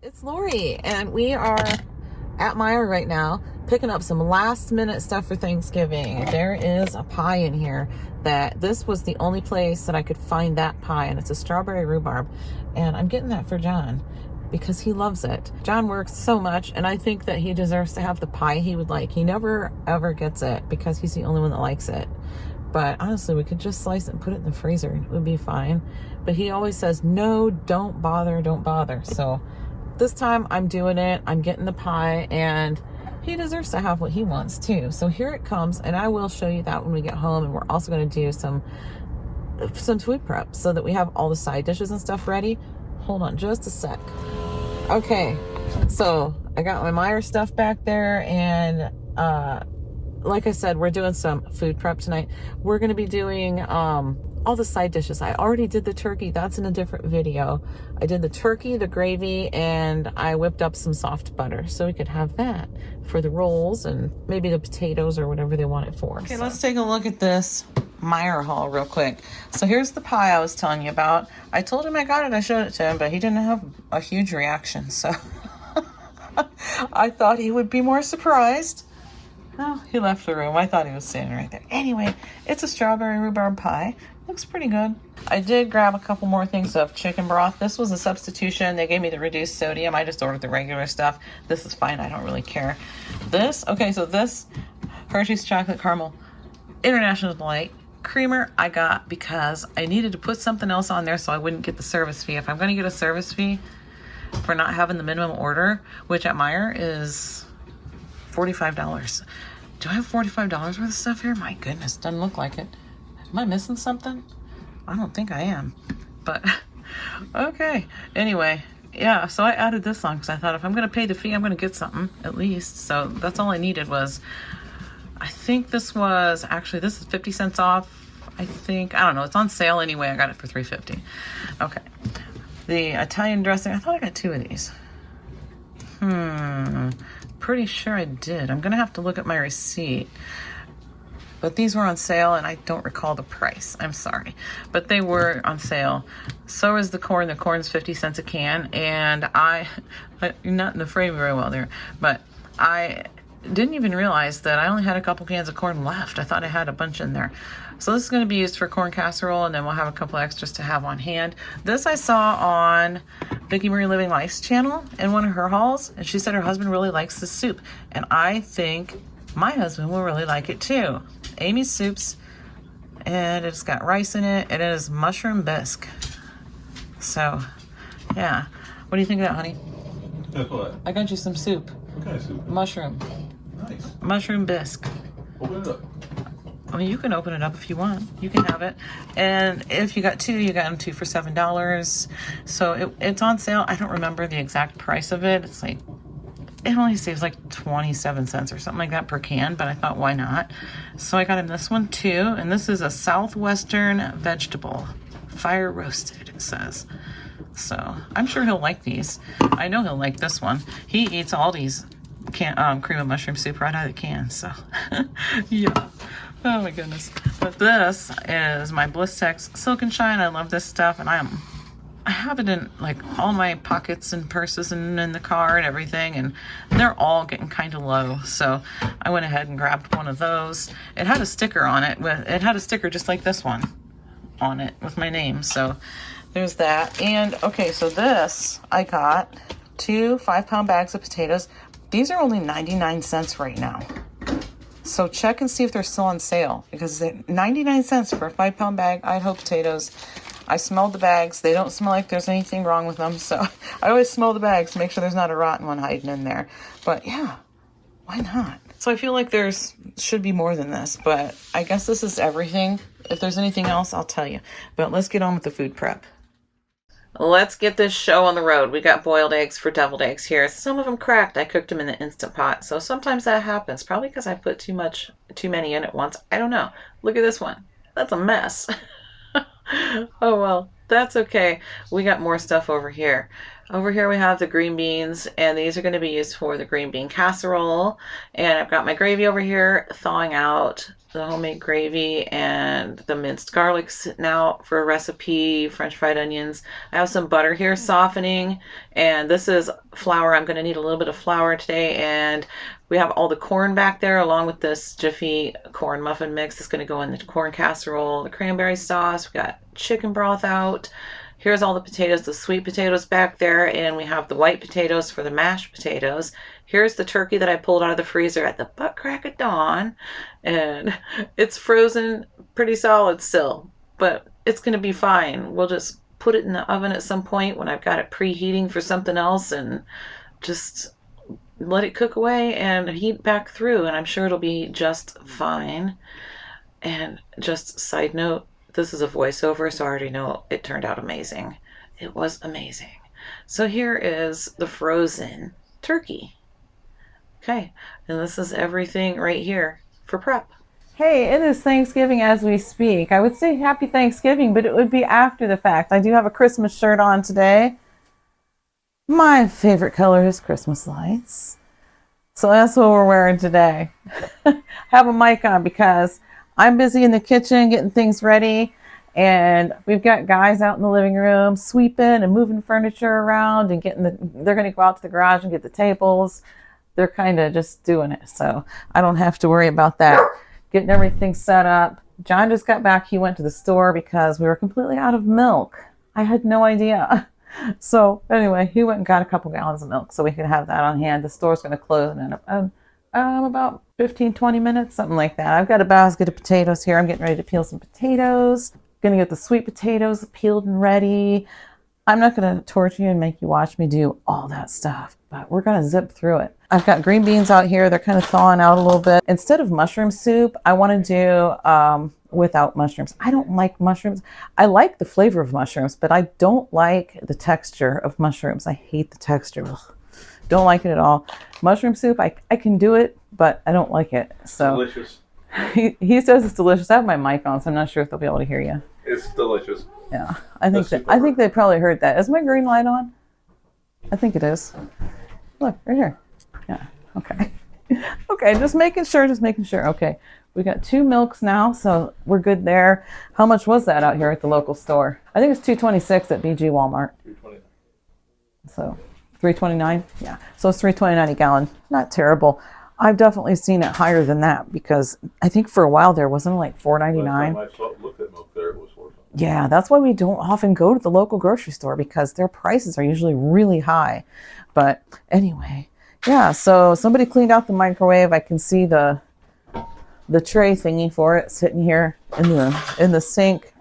It's Lori, and we are at Meijer right now picking up some last minute stuff for Thanksgiving. There is a pie in here that this was the only place that I could find that pie, and it's a strawberry rhubarb, and I'm getting that for John because he loves it. John works so much, and I think that he deserves to have the pie he would like. He never ever gets it because he's the only one that likes it. But honestly, we could just slice it and put it in the freezer and it would be fine. But he always says, no, don't bother, don't bother. So this time I'm doing it. I'm getting the pie, and he deserves to have what he wants too. So here it comes, and I will show you that when we get home. And we're also going to do some food prep so that we have all the side dishes and stuff ready. Hold on just a sec. Okay, so I got my Meijer stuff back there, and like I said, we're doing some food prep tonight. We're going to be doing all the side dishes. I already did the turkey. That's in a different video. I did the turkey, the gravy, and I whipped up some soft butter so we could have that for the rolls and maybe the potatoes or whatever they want it for. Okay, let's take a look at this Meijer haul real quick. So here's the pie I was telling you about. I told him I got it. I showed it to him, but he didn't have a huge reaction. So I thought he would be more surprised. Oh, he left the room. I thought he was standing right there. Anyway, it's a strawberry rhubarb pie. Looks pretty good. I did grab a couple more things of chicken broth. This was a substitution. They gave me the reduced sodium. I just ordered the regular stuff. This is fine. I don't really care. This Hershey's Chocolate Caramel International Delight creamer I got because I needed to put something else on there so I wouldn't get the service fee. If I'm going to get a service fee for not having the minimum order, which at Meijer is $45. Do I have $45 worth of stuff here? My goodness, doesn't look like it. Am I missing something? I don't think I am, but okay. Anyway, yeah, so I added this on because I thought if I'm going to pay the fee, I'm going to get something at least. So that's all I needed was, I think this is 50 cents off. I don't know. It's on sale anyway. I got it for $3.50. Okay. The Italian dressing. I thought I got two of these. Pretty sure I did. I'm going to have to look at my receipt. But these were on sale, and I don't recall the price. I'm sorry. But they were on sale. So is the corn. The corn's 50 cents a can. And you're not in the frame very well there. But I didn't even realize that I only had a couple cans of corn left. I thought I had a bunch in there. So this is going to be used for corn casserole, and then we'll have a couple extras to have on hand. This I saw on Vicki Marie Living Life's channel in one of her hauls, and she said her husband really likes this soup. And I think my husband will really like it too. Amy's Soups, and it's got rice in it, and it is mushroom bisque. So, yeah. What do you think of that, honey? That's what? I got you some soup. What kind of soup? Mushroom. Nice. Mushroom bisque. Open it up. I mean, you can open it up if you want. You can have it. And if you got two, you got them two for $7. So it's on sale. I don't remember the exact price of it. It's like, it only saves like 27 cents or something like that per can, but I thought, why not? So I got him this one too. And this is a Southwestern vegetable. Fire roasted, it says. So I'm sure he'll like these. I know he'll like this one. He eats all these cream of mushroom soup right out of the can. So yeah. Oh my goodness. But this is my Blistex Silk and Shine. I love this stuff, and I have it in like all my pockets and purses and in the car and everything, and they're all getting kind of low. So I went ahead and grabbed one of those. It had a sticker on it. It had a sticker just like this one on it with my name. So there's that. And okay, so this, I got 2 5-pound bags of potatoes. These are only 99 cents right now. So check and see if they're still on sale, because 99 cents for a 5-pound bag Idaho potatoes. I smelled the bags. They don't smell like there's anything wrong with them. So I always smell the bags to make sure there's not a rotten one hiding in there. But yeah, why not? So I feel like should be more than this, but I guess this is everything. If there's anything else, I'll tell you. But let's get on with the food prep. Let's get this show on the road. We got boiled eggs for deviled eggs here. Some of them cracked. I cooked them in the Instant Pot. So sometimes that happens. Probably because I put too many in at once. I don't know. Look at this one. That's a mess. Oh, well, that's okay. We got more stuff over here. Over here we have the green beans, and these are going to be used for the green bean casserole. And I've got my gravy over here thawing out, the homemade gravy, and the minced garlic sitting out for a recipe, French fried onions. I have some butter here softening, and this is flour. I'm going to need a little bit of flour today, and we have all the corn back there along with this Jiffy corn muffin mix that's going to go in the corn casserole, the cranberry sauce. We got chicken broth out. Here's all the potatoes, the sweet potatoes back there, and we have the white potatoes for the mashed potatoes. Here's the turkey that I pulled out of the freezer at the butt crack of dawn, and it's frozen pretty solid still, but it's going to be fine. We'll just put it in the oven at some point when I've got it preheating for something else and just let it cook away and heat back through, and I'm sure it'll be just fine. And just side note, this is a voiceover, so I already know it turned out amazing. It was amazing. So here is the frozen turkey. Okay, and this is everything right here for prep. Hey, it is Thanksgiving as we speak. I would say happy Thanksgiving, but it would be after the fact. I do have a Christmas shirt on today. My favorite color is Christmas lights. So that's what we're wearing today. Have a mic on because I'm busy in the kitchen getting things ready, and we've got guys out in the living room sweeping and moving furniture around and they're going to go out to the garage and get the tables. They're kind of just doing it, so I don't have to worry about that. Getting everything set up. John just got back. He went to the store because we were completely out of milk. I had no idea. So anyway, he went and got a couple gallons of milk so we could have that on hand. The store's going to close in about 15-20 minutes, something like that. I've got a basket of potatoes here. I'm getting ready to peel some potatoes. Gonna get the sweet potatoes peeled and ready. I'm not gonna torture you and make you watch me do all that stuff, but we're gonna zip through it. I've got green beans out here. They're kind of thawing out a little bit. Instead of mushroom soup, I want to do without mushrooms. I don't like mushrooms. I like the flavor of mushrooms, but I don't like the texture of mushrooms. I hate the texture. Ugh. Don't like it at all. Mushroom soup, I can do it, but I don't like it. So Delicious. He says it's delicious. I have my mic on, so I'm not sure if they'll be able to hear you. It's delicious. Yeah, I think they probably heard that. Is my green light on? I think it is. Look, right here. Yeah, okay. Okay, just making sure. Okay, we got 2 milks now, so we're good there. How much was that out here at the local store? I think it's $2.26 at BG Walmart. $3.29. So $3.29? Yeah, so it's $3.29 a gallon. Not terrible. I've definitely seen it higher than that because I think for a while there wasn't like $4.99. Last time I looked at milk there, it was $4. Yeah, that's why we don't often go to the local grocery store because their prices are usually really high. But anyway, yeah, so somebody cleaned out the microwave. I can see the tray thingy for it sitting here in the sink,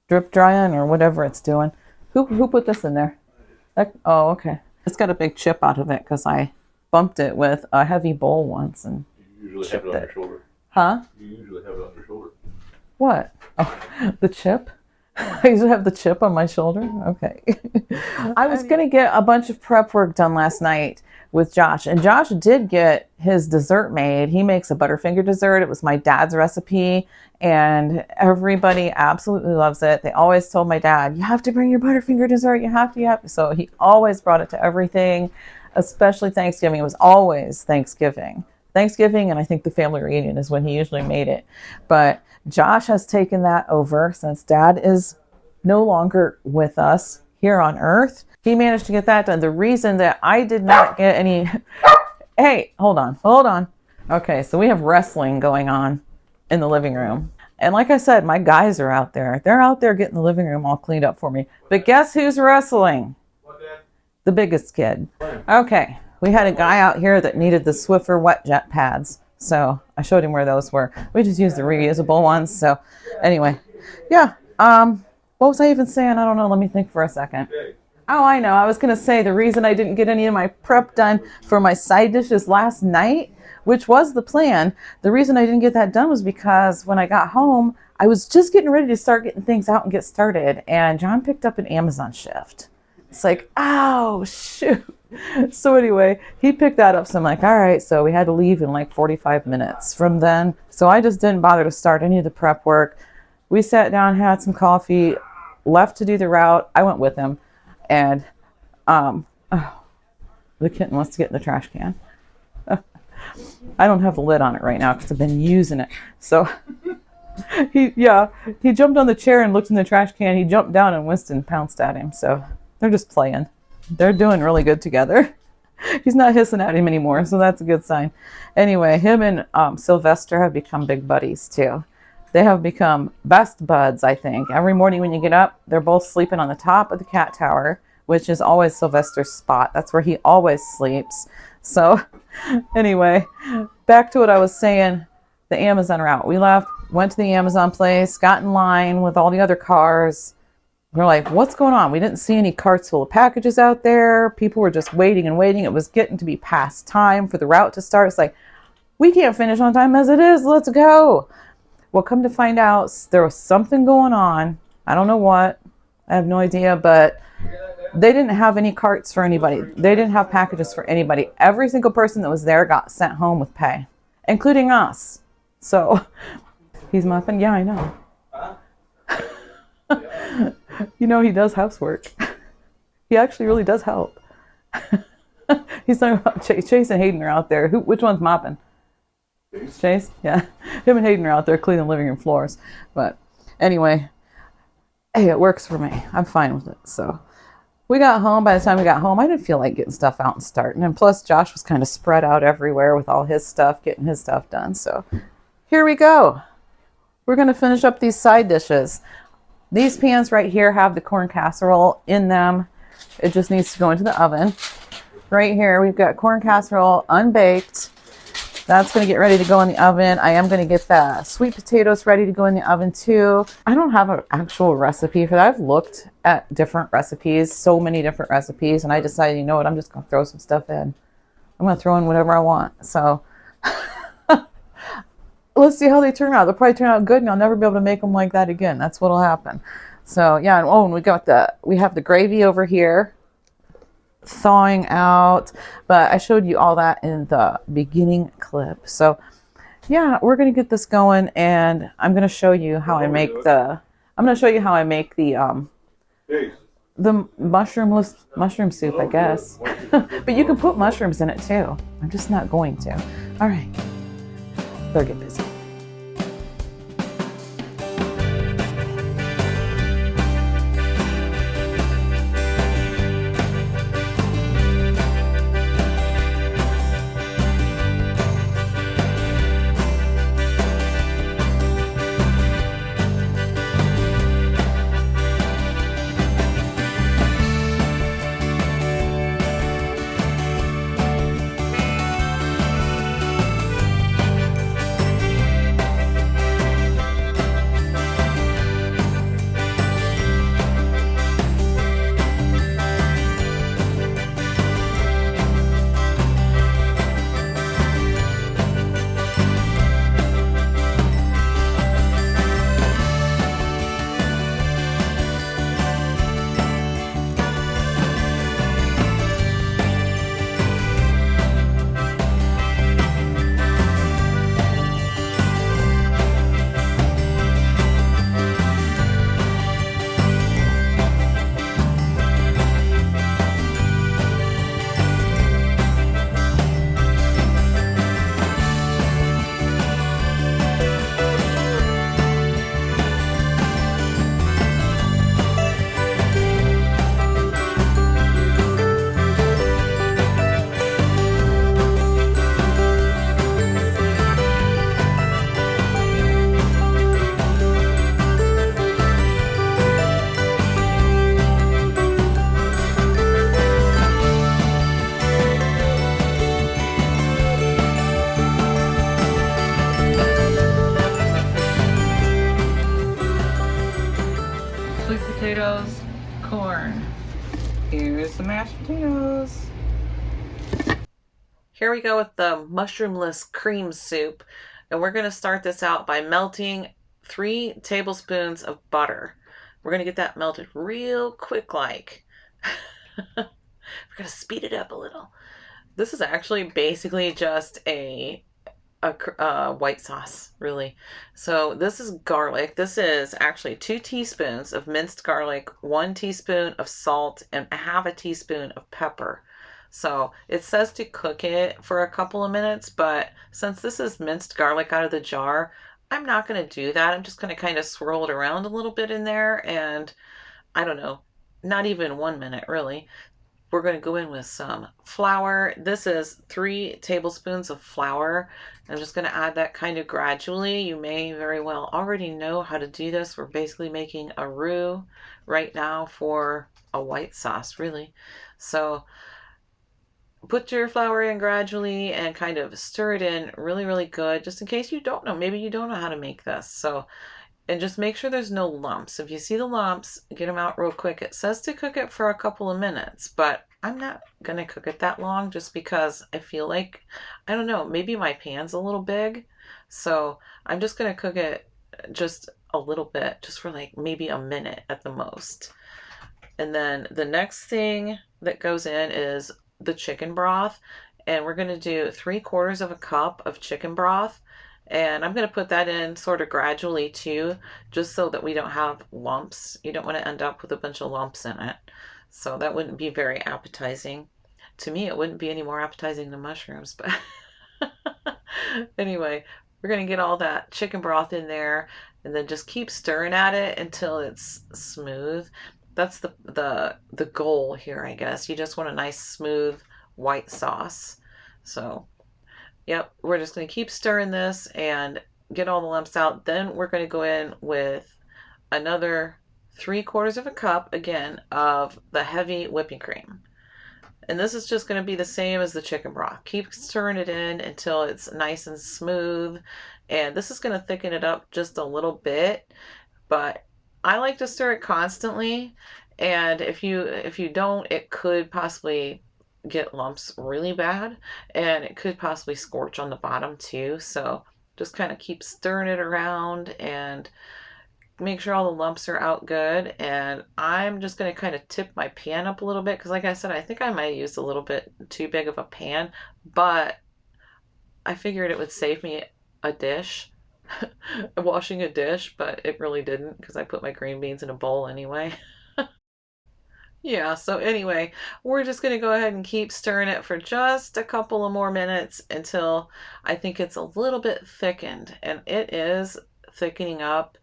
drip drying or whatever it's doing. Who put this in there? Oh, okay. It's got a big chip out of it because I bumped it with a heavy bowl once and You usually have it on your shoulder. Huh? You usually have it on your shoulder. What? Oh, the chip? I usually have the chip on my shoulder? Okay. I was going to get a bunch of prep work done last night with Josh. And Josh did get his dessert made. He makes a Butterfinger dessert. It was my dad's recipe. And everybody absolutely loves it. They always told my dad, you have to bring your Butterfinger dessert. You have to. So he always brought it to everything, especially Thanksgiving. It was always Thanksgiving. And I think the family reunion is when he usually made it. But Josh has taken that over since Dad is no longer with us here on Earth. He managed to get that done. The reason that I did not get any... Hey, hold on. Okay, so we have wrestling going on in the living room. And like I said, my guys are out there. They're out there getting the living room all cleaned up for me. But guess who's wrestling? What, Dad? The biggest kid. Okay. We had a guy out here that needed the Swiffer wet jet pads. So I showed him where those were. We just used the reusable ones. So anyway, yeah. What was I even saying? I don't know. Let me think for a second. Oh, I know. I was going to say the reason I didn't get any of my prep done for my side dishes last night, which was the plan. The reason I didn't get that done was because when I got home, I was just getting ready to start getting things out and get started. And John picked up an Amazon shift. It's like, oh, shoot. So anyway, he picked that up. So I'm like, all right. So we had to leave in like 45 minutes from then. So I just didn't bother to start any of the prep work. We sat down, had some coffee, left to do the route. I went with him. And Oh, the kitten wants to get in the trash can. I don't have the lid on it right now because I've been using it. So he jumped on the chair and looked in the trash can. He jumped down and Winston pounced at him. So they're just playing. They're doing really good together. He's not hissing at him anymore, so that's a good sign. Anyway, him and Sylvester have become big buddies too. They have become best buds, I think. Every morning when you get up, they're both sleeping on the top of the cat tower, which is always Sylvester's spot. That's where he always sleeps. So anyway, back to what I was saying, the Amazon route. We left, went to the Amazon place, got in line with all the other cars. We're like, what's going on? We didn't see any carts full of packages out there. People were just waiting and waiting. It was getting to be past time for the route to start. It's like, we can't finish on time as it is. Let's go. Well, come to find out, there was something going on. I don't know what. I have no idea, but they didn't have any carts for anybody. They didn't have packages for anybody. Every single person that was there got sent home with pay, including us. So he's mopping. Yeah, I know. You know, he does housework. He actually really does help. He's talking about Chase and Hayden are out there. Which one's mopping? Chase? Yeah. Him and Hayden are out there cleaning the living room floors. But anyway, hey, it works for me. I'm fine with it. So we got home. By the time we got home, I didn't feel like getting stuff out and starting. And plus, Josh was kind of spread out everywhere with all his stuff, getting his stuff done. So here we go. We're going to finish up these side dishes. These pans right here have the corn casserole in them. It just needs to go into the oven. Right here, we've got corn casserole unbaked. That's going to get ready to go in the oven. I am going to get the sweet potatoes ready to go in the oven too. I don't have an actual recipe for that. I've looked at different recipes, so many different recipes, and I decided, you know what, I'm just going to throw some stuff in. I'm going to throw in whatever I want. So let's see how they turn out. They'll probably turn out good, and I'll never be able to make them like that again. That's what'll happen. So yeah, and we have the gravy over here thawing out, but I showed you all that in the beginning clip. So yeah, we're gonna get this going, and I'm gonna show you how I make the mushroom soup, I guess. But you can put mushrooms in it too. I'm just not going to. All right, better get busy. Potatoes, corn. Here's the mashed potatoes. Here we go with the mushroomless cream soup. And we're going to start this out by melting 3 tablespoons of butter. We're going to get that melted real quick like. We're going to speed it up a little. This is actually basically just a white sauce, really. So this is garlic. This is actually 2 teaspoons of minced garlic, 1 teaspoon of salt, and half a teaspoon of pepper. So it says to cook it for a couple of minutes, but since this is minced garlic out of the jar, I'm not going to do that. I'm just going to kind of swirl it around a little bit in there, and I don't know, not even 1 minute really. We're going to go in with some flour. This is 3 tablespoons of flour. I'm just going to add that kind of gradually. You may very well already know how to do this. We're basically making a roux right now for a white sauce, really. So put your flour in gradually and kind of stir it in really, really good, just in case you don't know. Maybe you don't know how to make this. So, and just make sure there's no lumps. If you see the lumps, get them out real quick. It says to cook it for a couple of minutes, but I'm not going to cook it that long just because I feel like, I don't know, maybe my pan's a little big. So I'm just going to cook it just a little bit, just for like maybe a minute at the most. And then the next thing that goes in is the chicken broth. And we're going to do 3/4 of a cup of chicken broth. And I'm going to put that in sort of gradually too, just so that we don't have lumps. You don't want to end up with a bunch of lumps in it. So that wouldn't be very appetizing. To me, it wouldn't be any more appetizing than mushrooms. But anyway, we're going to get all that chicken broth in there and then just keep stirring at it until it's smooth. That's the goal here, I guess. You just want a nice smooth white sauce. So yep, we're just going to keep stirring this and get all the lumps out. Then we're going to go in with another 3/4 of a cup, again, of the heavy whipping cream. And this is just going to be the same as the chicken broth. Keep stirring it in until it's nice and smooth. And this is going to thicken it up just a little bit, but I like to stir it constantly. And if you don't, it could possibly get lumps really bad, and it could possibly scorch on the bottom too. So just kind of keep stirring it around and make sure all the lumps are out good. And I'm just going to kind of tip my pan up a little bit because, like I said, I think I might use a little bit too big of a pan, but I figured it would save me a dish washing a dish, but it really didn't because I put my green beans in a bowl anyway. Yeah, so anyway, we're just going to go ahead and keep stirring it for just a couple of more minutes until I think it's a little bit thickened. And it is thickening up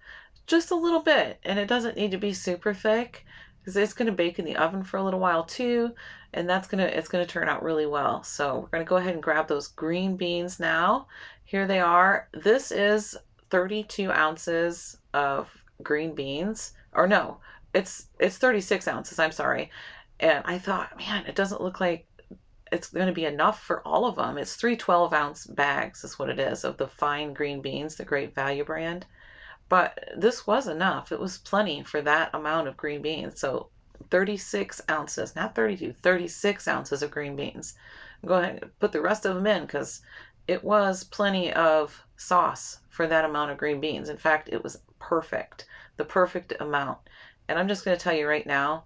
just a little bit. And it doesn't need to be super thick because it's going to bake in the oven for a little while too. And it's going to turn out really well. So we're going to go ahead and grab those green beans now. Here they are. This is 32 ounces of green beans. Or no, it's 36 ounces, I'm sorry. And I thought, man, it doesn't look like it's going to be enough for all of them. It's 3 12-ounce bags is what it is of the fine green beans, the Great Value brand. But this was enough. It was plenty for that amount of green beans. So 36 ounces, not 32, 36 ounces of green beans. Go ahead and put the rest of them in because it was plenty of sauce for that amount of green beans. In fact, it was perfect, the perfect amount. And I'm just going to tell you right now,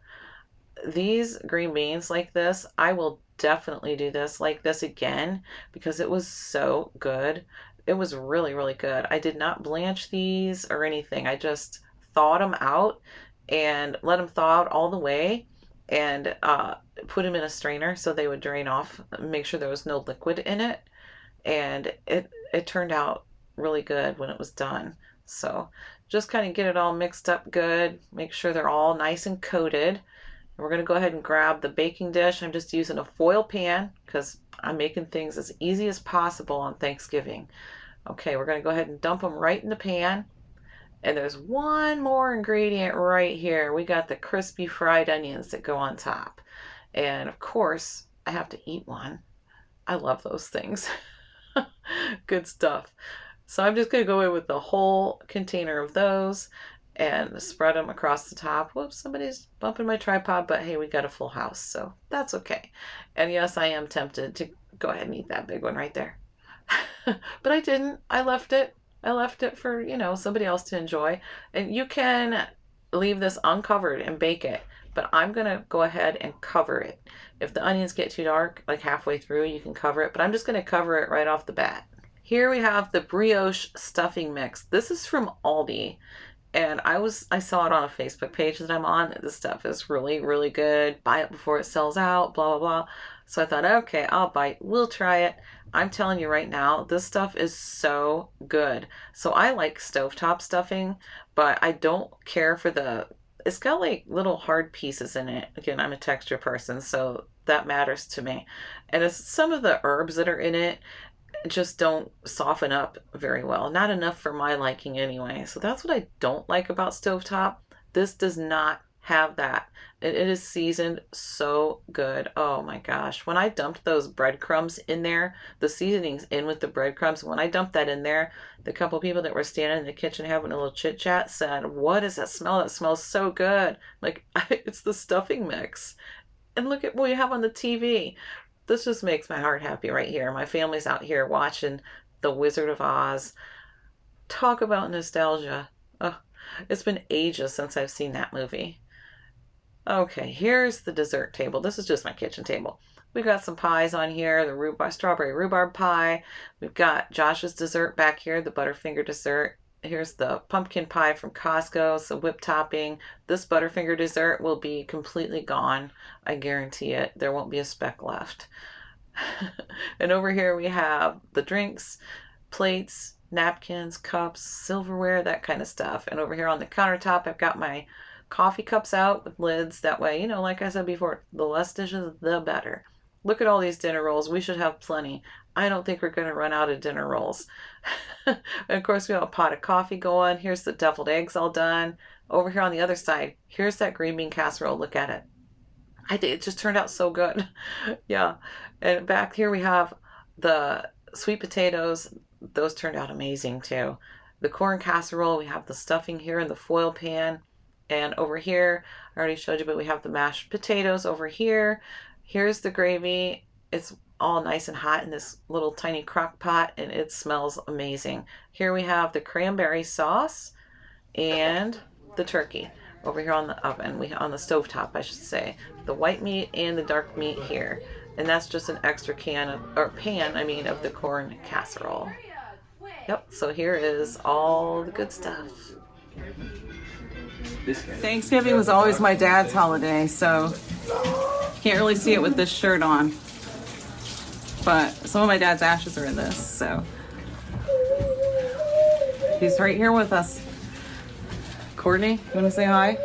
these green beans like this, I will definitely do this like this again because it was so good. It was really, really good. I did not blanch these or anything. I just thawed them out and let them thaw out all the way and put them in a strainer so they would drain off, make sure there was no liquid in it. And it turned out really good when it was done. So just kind of get it all mixed up good. Make sure they're all nice and coated. And we're going to go ahead and grab the baking dish. I'm just using a foil pan because I'm making things as easy as possible on Thanksgiving. Okay, we're going to go ahead and dump them right in the pan. And there's one more ingredient right here. We got the crispy fried onions that go on top. And of course, I have to eat one. I love those things. Good stuff. So I'm just going to go in with the whole container of those and spread them across the top. Whoops, somebody's bumping my tripod, but hey, we got a full house, so that's okay. And yes, I am tempted to go ahead and eat that big one right there. But I didn't. I left it. I left it for, somebody else to enjoy. And you can leave this uncovered and bake it, but I'm going to go ahead and cover it. If the onions get too dark, like halfway through, you can cover it, but I'm just going to cover it right off the bat Here we have the brioche stuffing mix. This is from Aldi. And I saw it on a Facebook page that I'm on. This stuff is really, really good. Buy it before it sells out, blah, blah, blah. So I thought, okay, I'll bite. We'll try it. I'm telling you right now, this stuff is so good. So I like stovetop stuffing, but I don't care for it's got like little hard pieces in it. Again, I'm a texture person, so that matters to me. And it's some of the herbs that are in it just don't soften up very well. Not enough for my liking anyway. So that's what I don't like about stovetop. This does not have that. It is seasoned so good. Oh my gosh. When I dumped those breadcrumbs in there, the seasonings in with the breadcrumbs, when I dumped that in there, the couple people that were standing in the kitchen having a little chit chat said, "What is that smell? That smells so good." Like, it's the stuffing mix. And look at what we have on the TV. This just makes my heart happy right here. My family's out here watching The Wizard of Oz. Talk about nostalgia. Oh, it's been ages since I've seen that movie. Okay, here's the dessert table. This is just my kitchen table. We've got some pies on here, the strawberry rhubarb pie. We've got Josh's dessert back here, the Butterfinger dessert. Here's the pumpkin pie from Costco, so whipped topping. This Butterfinger dessert will be completely gone. I guarantee it. There won't be a speck left. And over here we have the drinks, plates, napkins, cups, silverware, that kind of stuff. And over here on the countertop, I've got my coffee cups out with lids. That way, like I said before, the less dishes, the better. Look at all these dinner rolls. We should have plenty. I don't think we're going to run out of dinner rolls. And of course, we have a pot of coffee going. Here's the deviled eggs all done. Over here on the other side, here's that green bean casserole. Look at it. It just turned out so good. Yeah. And back here we have the sweet potatoes. Those turned out amazing too. The corn casserole. We have the stuffing here in the foil pan. And over here, I already showed you, but we have the mashed potatoes over here. Here's the gravy. It's all nice and hot in this little tiny crock pot, and it smells amazing. Here we have the cranberry sauce and the turkey over here on the oven. On the stovetop, I should say. The white meat and the dark meat here. And that's just an extra pan of the corn casserole. Yep, so here is all the good stuff. Thanksgiving was always my dad's holiday, so you can't really see it with this shirt on. But some of my dad's ashes are in this, so he's right here with us. Courtney, you want to say hi?